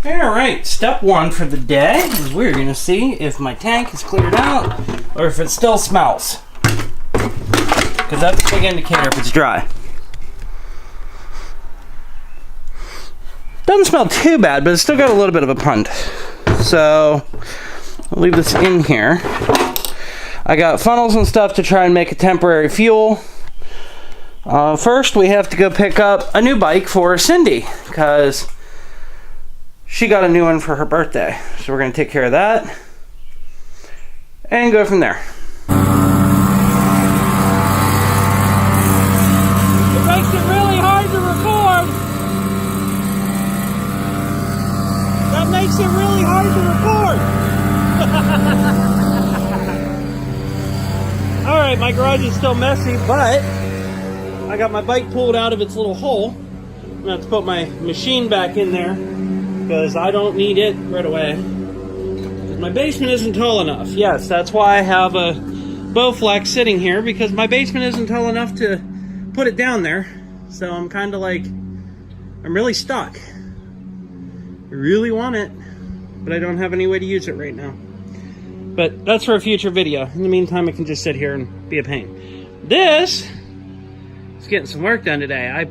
Alright, step one for the day is we're going to see if my tank is cleared out or if it still smells. Because that's a big indicator if it's dry. Doesn't smell too bad, but it's still got a little bit of a punt. So, I'll leave this in here. I got funnels and stuff to try and make a temporary fuel. First, we have to go pick up a new bike for Cindy, because she got a new one for her birthday. So we're going to take care of that and go from there. It makes it really hard to record. That makes it really hard to record. Alright, my garage is still messy, but I got my bike pulled out of its little hole. I'm going to have to put my machine back in there, because I don't need it right away. My basement isn't tall enough. Yes, that's why I have a Bowflex sitting here, because my basement isn't tall enough to put it down there. So I'm kind of like, I'm really stuck. I really want it, but I don't have any way to use it right now. But that's for a future video. In the meantime, I can just sit here and be a pain. This is getting some work done today. I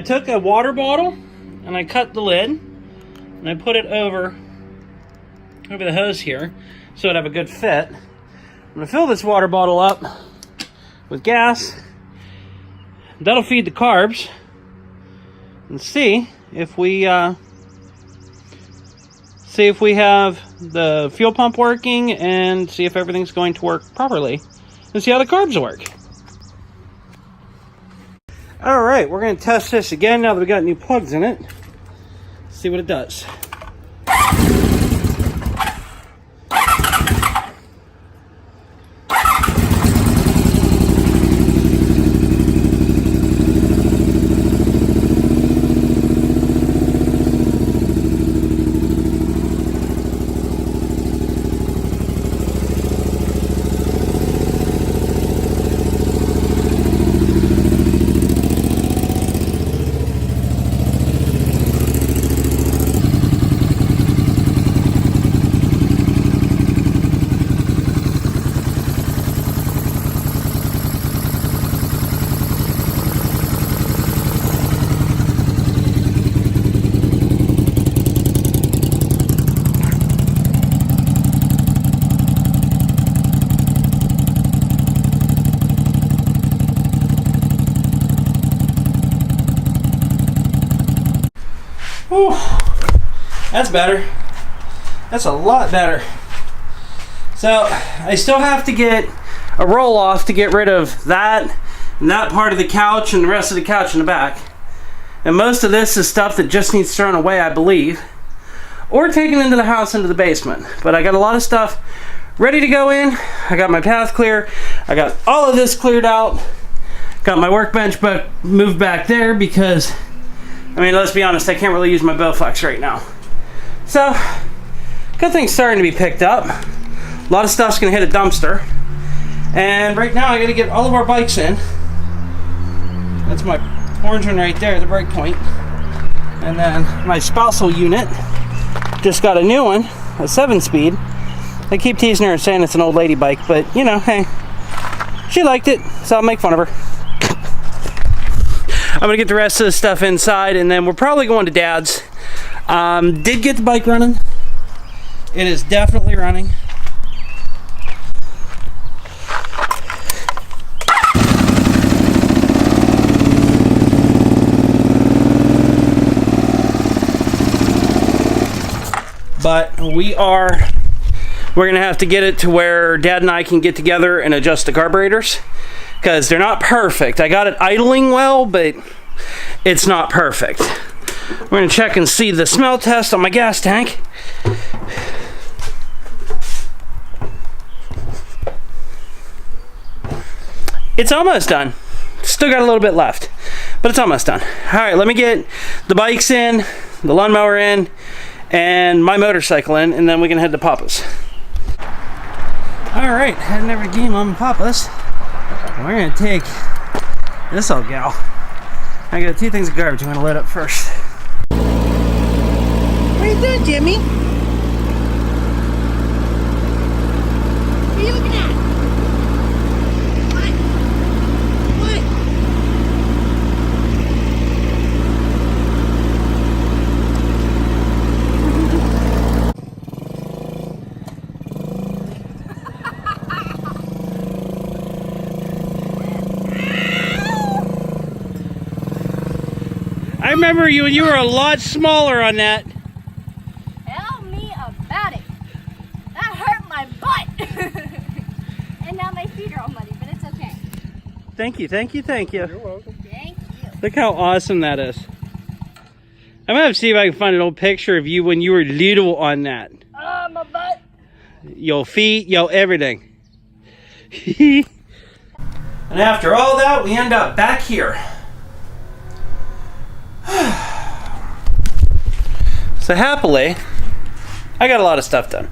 took a water bottle and I cut the lid and I put it over the hose here so it'd have a good fit. I'm gonna fill this water bottle up with gas. That'll feed the carbs, and see if we have the fuel pump working, and see if everything's going to work properly, and see how the carbs work. All right, we're going to test this again now that we got new plugs in it. See what it does. Whew. That's better. That's a lot better. So I still have to get a roll off to get rid of that and that part of the couch and the rest of the couch in the back. And most of this is stuff that just needs thrown away, I believe, or taken into the house, into the basement. But I got a lot of stuff ready to go in. I got my path clear. I got all of this cleared out. Got my workbench moved back there because, I mean, let's be honest, I can't really use my Bowflex right now. So, good thing's starting to be picked up. A lot of stuff's gonna hit a dumpster. And right now I gotta get all of our bikes in. That's my orange one right there, the brake point. And then my spousal unit just got a new one, a 7-speed. I keep teasing her and saying it's an old lady bike, but you know, hey, she liked it, so I'll make fun of her. I'm gonna get the rest of the stuff inside, and then we're probably going to Dad's. Did get the bike running. It is definitely running. But we're gonna have to get it to where Dad and I can get together and adjust the carburetors, because they're not perfect. I got it idling well, but it's not perfect. We're gonna check and see the smell test on my gas tank. It's almost done. Still got a little bit left, but it's almost done. All right, let me get the bikes in, the lawnmower in, and my motorcycle in, and then we can head to Papa's. All right, heading over to Mom and Papa's. We're gonna take this old gal. I got 2 things of garbage I'm gonna load up first. What are you doing, Jimmy? What are you looking at? I remember you when you were a lot smaller on that. Tell me about it. That hurt my butt. And now my feet are all muddy, but it's okay. Thank you, thank you, thank you. You're welcome. Thank you. Look how awesome that is. I'm gonna have to see if I can find an old picture of you when you were little on that. My butt. Your feet, your everything. And after all that, we end up back here. So happily, I got a lot of stuff done.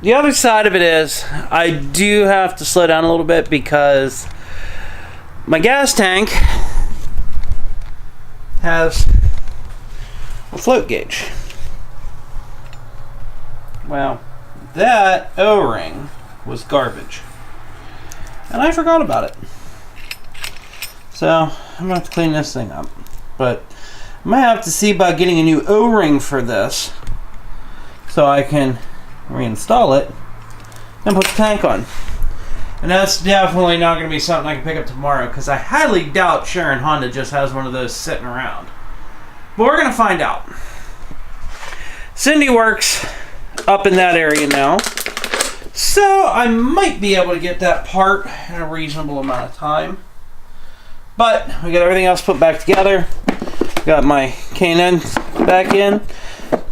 The other side of it is, I do have to slow down a little bit because my gas tank has a float gauge. Well, that O-ring was garbage. And I forgot about it. So, I'm gonna have to clean this thing up. But I might have to see about getting a new O-ring for this so I can reinstall it and put the tank on. And that's definitely not going to be something I can pick up tomorrow because I highly doubt Sharon Honda just has one of those sitting around. But we're going to find out. Cindy works up in that area now, so I might be able to get that part in a reasonable amount of time. But we got everything else put back together. Got my K&N back in.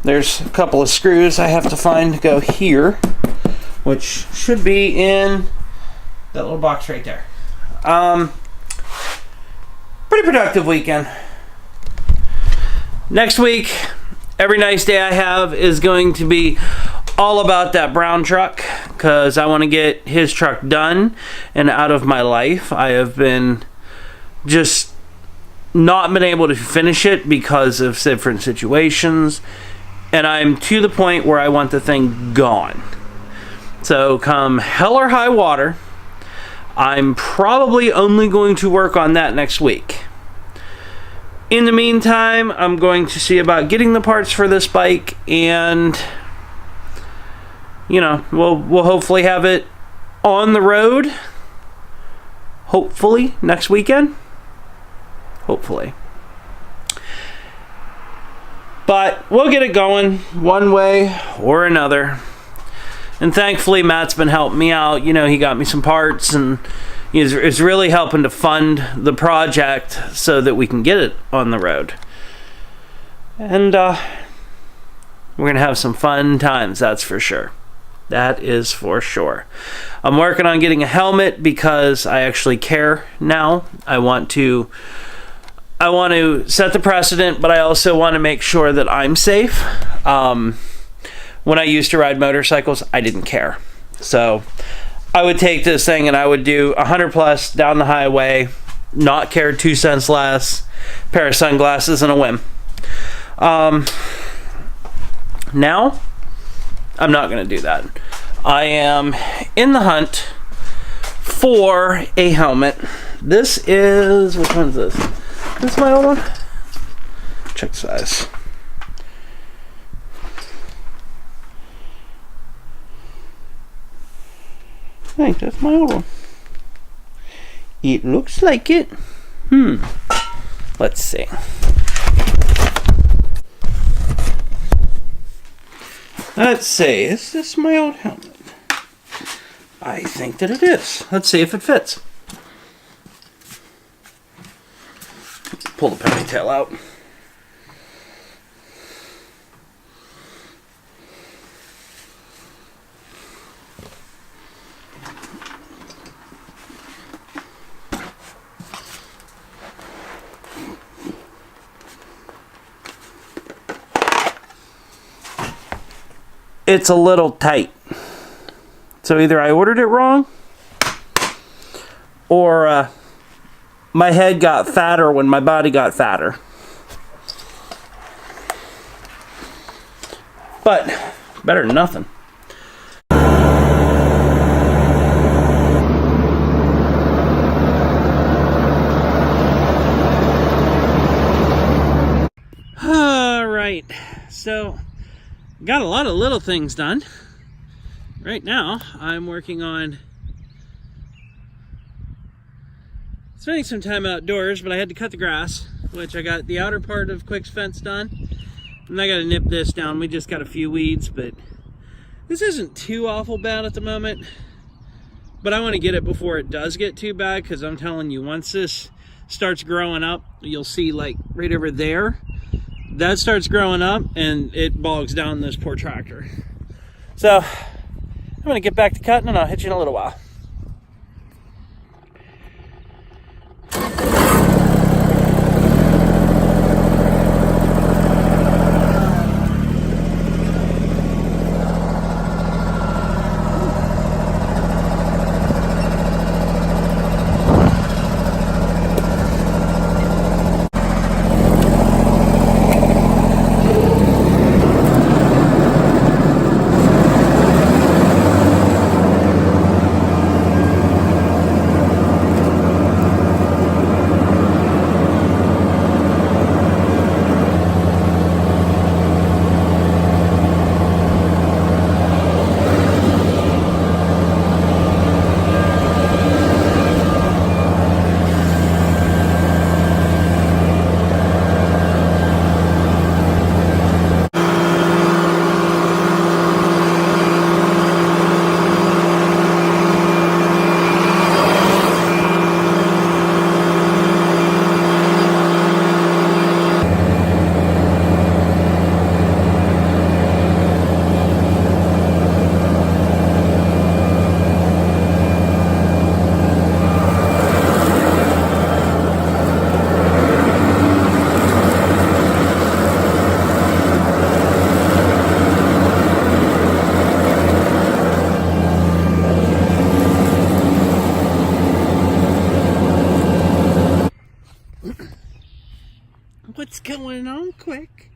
There's a couple of screws I have to find to go here, which should be in that little box right there. Pretty productive weekend. Next week, every nice day I have is going to be all about that brown truck because I want to get his truck done and out of my life. I have been just not been able to finish it because of different situations, and I'm to the point where I want the thing gone. So come hell or high water, I'm probably only going to work on that next week. In the meantime, I'm going to see about getting the parts for this bike, and you know, we'll hopefully have it on the road hopefully next weekend. Hopefully. But we'll get it going one way or another. And thankfully Matt's been helping me out. You know, he got me some parts and is really helping to fund the project so that we can get it on the road. And we're going to have some fun times, that's for sure. That is for sure. I'm working on getting a helmet because I actually care now. I want to set the precedent, but I also want to make sure that I'm safe. When I used to ride motorcycles, I didn't care. So I would take this thing and I would do 100 plus down the highway, not care 2 cents less, pair of sunglasses and a whim. Now, I'm not going to do that. I am in the hunt for a helmet. This is, which one's this? This is my old one? Check size. I think that's my old one. It looks like it. Let's see. Let's see. Is this my old helmet? I think that it is. Let's see if it fits. Pull the ponytail out. it's a little tight. So either I ordered it wrong, or my head got fatter when my body got fatter. But better than nothing. Alright, so got a lot of little things done. Right now, I'm working on spending some time outdoors, but I had to cut the grass, which I got the outer part of Quick's fence done. And I got to nip this down. We just got a few weeds, but this isn't too awful bad at the moment. But I want to get it before it does get too bad, because I'm telling you, once this starts growing up, you'll see like right over there, that starts growing up and it bogs down this poor tractor. So I'm going to get back to cutting and I'll hit you in a little while. What's going on, Quick?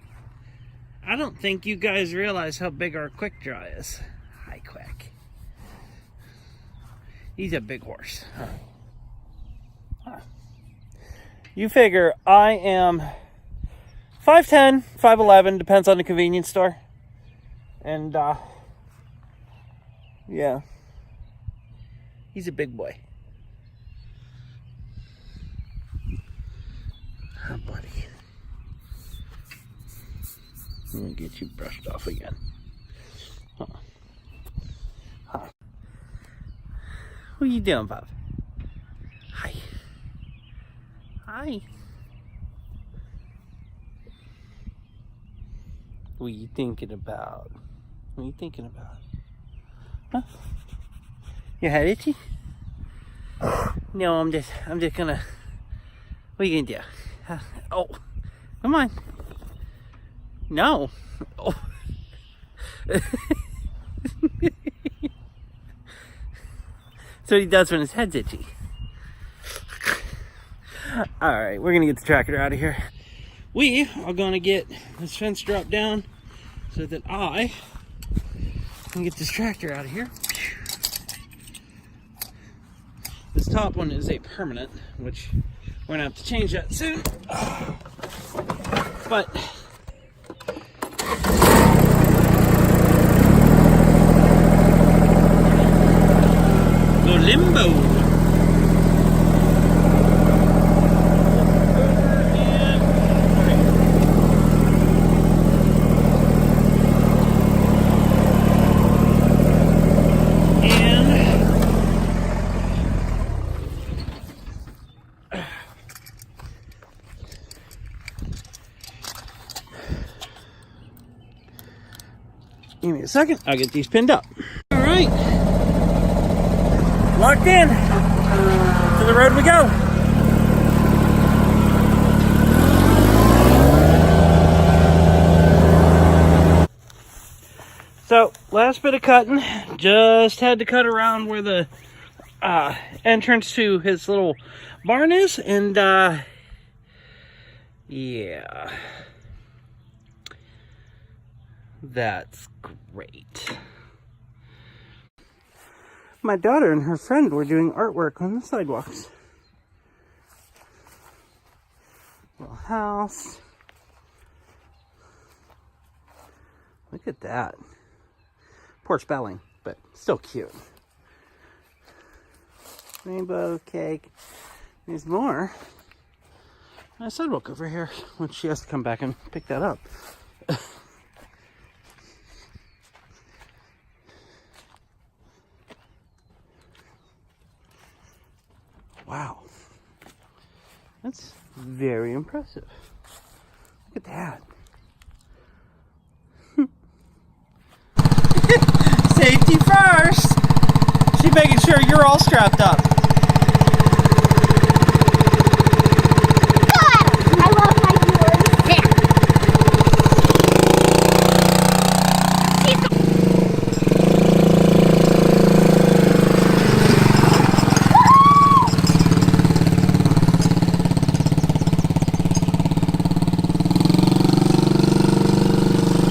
I don't think you guys realize how big our Quick Draw is. Hi, Quick. He's a big horse. Huh. You figure I am 5'10", 5'11", depends on the convenience store. And, yeah. He's a big boy. Oh, buddy. I'm gonna get you brushed off again. Huh. Huh. What are you doing, Bob? Hi. Hi. What are you thinking about? What are you thinking about? Huh? Your head itchy? No, I'm just gonna. What are you gonna do? Oh, come on. No. Oh. That's what he does when his head's itchy. Alright, we're gonna get the tractor out of here. We are gonna get this fence dropped down so that I can get this tractor out of here. This top one is a permanent, which we're gonna have to change that soon. But go limbo. Give me a second, I'll get these pinned up. All right, locked in. To the road we go. So, last bit of cutting. Just had to cut around where the entrance to his little barn is. And, yeah. That's great. My daughter and her friend were doing artwork on the sidewalks. Little house. Look at that. Poor spelling, but still cute. Rainbow cake. There's more. A sidewalk over here, which she has to come back and pick that up. Wow. That's very impressive. Look at that. Safety first. She's making sure you're all strapped up. I love my viewers.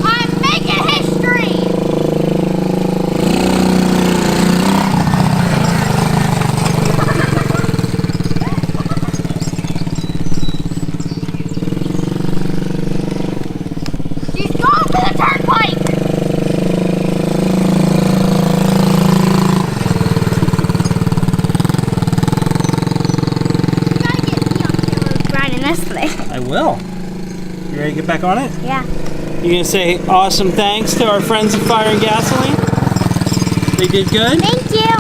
I'm making history. She's going for the turnpike. You gotta get me on camera riding this thing. I will. You ready to get back on it? Yeah. You gonna say awesome thanks to our friends at Fire and Gasoline? They did good? Thank you.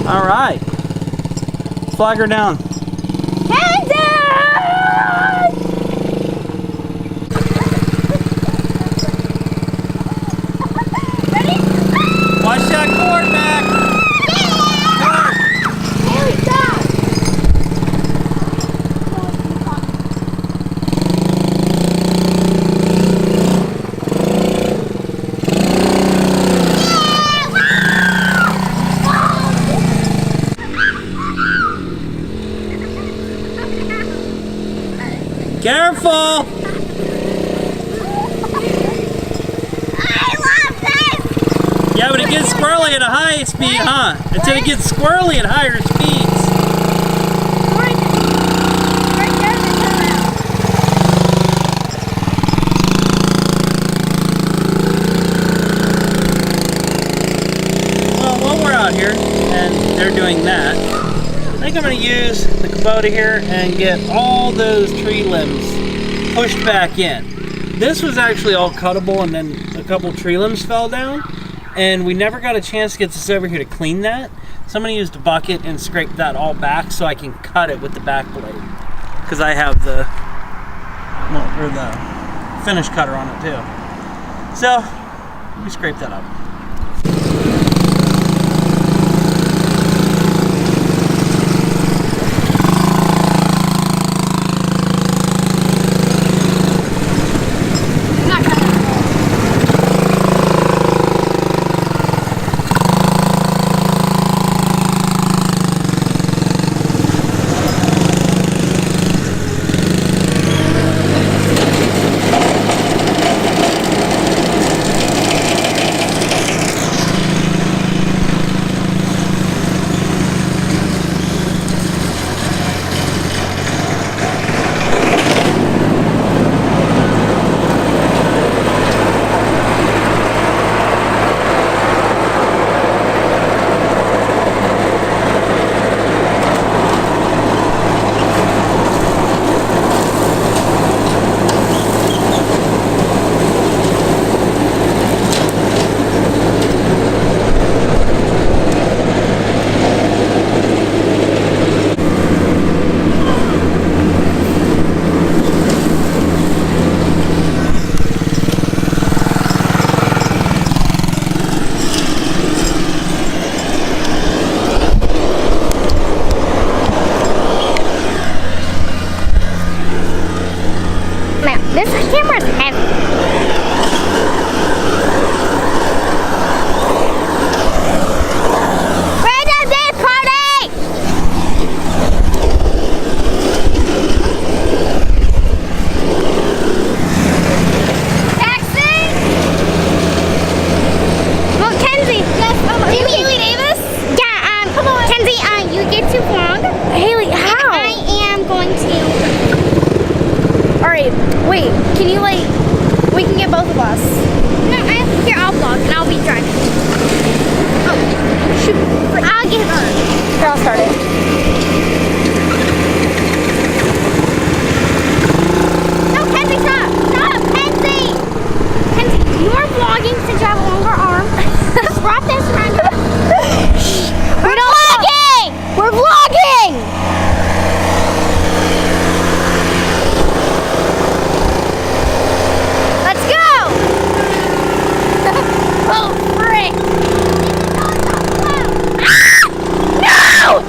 All right. Flag her down. Kansas! Ready? Watch that cord back. Here we go. Careful. I love this. Yeah, but it gets squirrely at a high speed, huh? Until it gets squirrely at higher speeds. Right there, turn around. Well, while we're out here and they're doing that, I think I'm going to use the Kubota here and get all those tree limbs pushed back in. This was actually all cuttable and then a couple tree limbs fell down and we never got a chance to get this over here to clean that. So I'm going to use the bucket and scrape that all back so I can cut it with the back blade. Because I have the finish cutter on it too. So, let me scrape that up. This camera's heavy. both of us. No, here, I'll vlog and I'll be driving. Oh, shoot. I'll get her. Here, I'll start it. No, Kenzie, stop! Stop, Kenzie! Kenzie, you're vlogging since you have a longer arm. Just wrap this around your... We're vlogging! We're vlogging! Let's go! Oh, frick! No!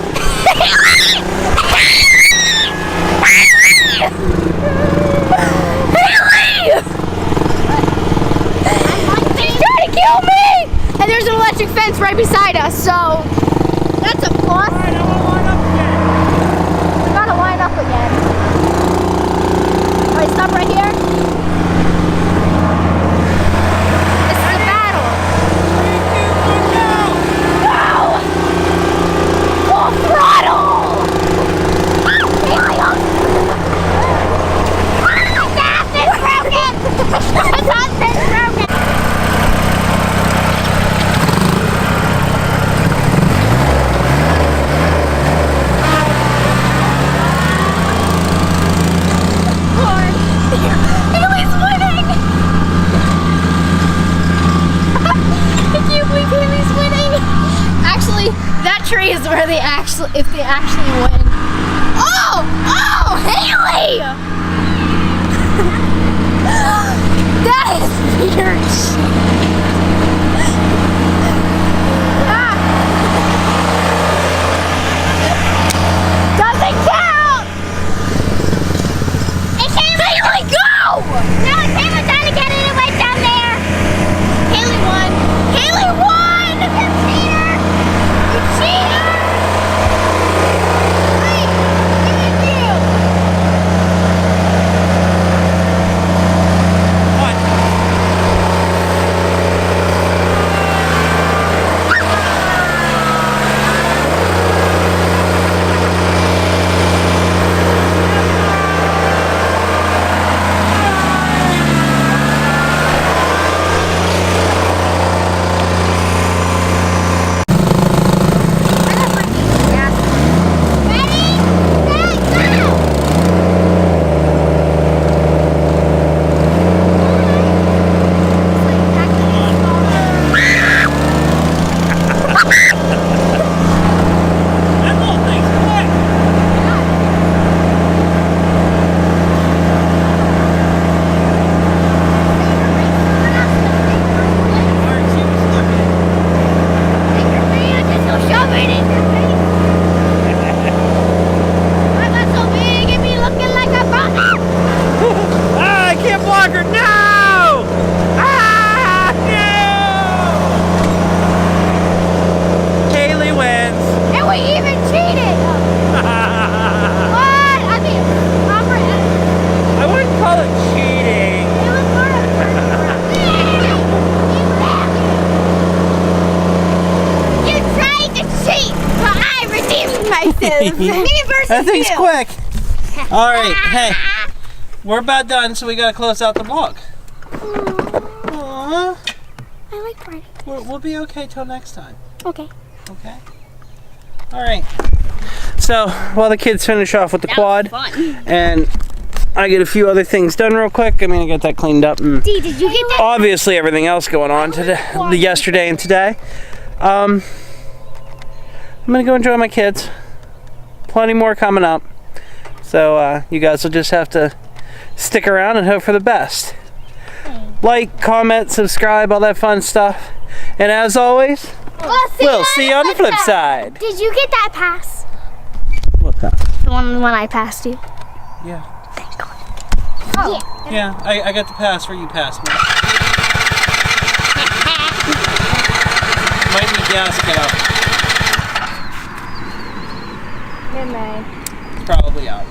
She's trying to kill me! And there's an electric fence right beside us, so that's a plus. Alright, I want to line up again. We gotta line up again. Alright, stop right here. This is a battle. 3, 2, 1, go! Full throttle! Is where they actually, if they actually win. Oh! Oh! Haley! That is weird shit. Ah. Doesn't count! It came Haley, go! No, it came with trying to get it away down there. Haley won. Haley won! You cheater! You cheater! Wait! Give it to you! What? That little thing's quick. Alright, she was looking. Ah, I can't block her. No! Ah, no! Haley wins. And we even cheated! What? I mean, I wouldn't call it cheating. it was more of You tried to cheat, but I redeemed myself. Me versus That thing's you. quick. All right, hey, we're about done, so we gotta close out the vlog. Aww. I like Friday. We'll be okay till next time. Okay. Okay. All right. So while the kids finish off with the quad, and I get a few other things done real quick. I mean, I got that cleaned up, and Dee, did you get that? obviously everything else going on today, yesterday and today. I'm gonna go enjoy my kids. Plenty more coming up. So you guys will just have to stick around and hope for the best. Like, comment, subscribe, all that fun stuff. And as always, we'll see you on the flip side. Did you get that pass? What's that? The one when I passed you. Yeah. Thank God. Oh. Yeah, I got the pass where you passed me. Might need gas go. Good night. It's probably out.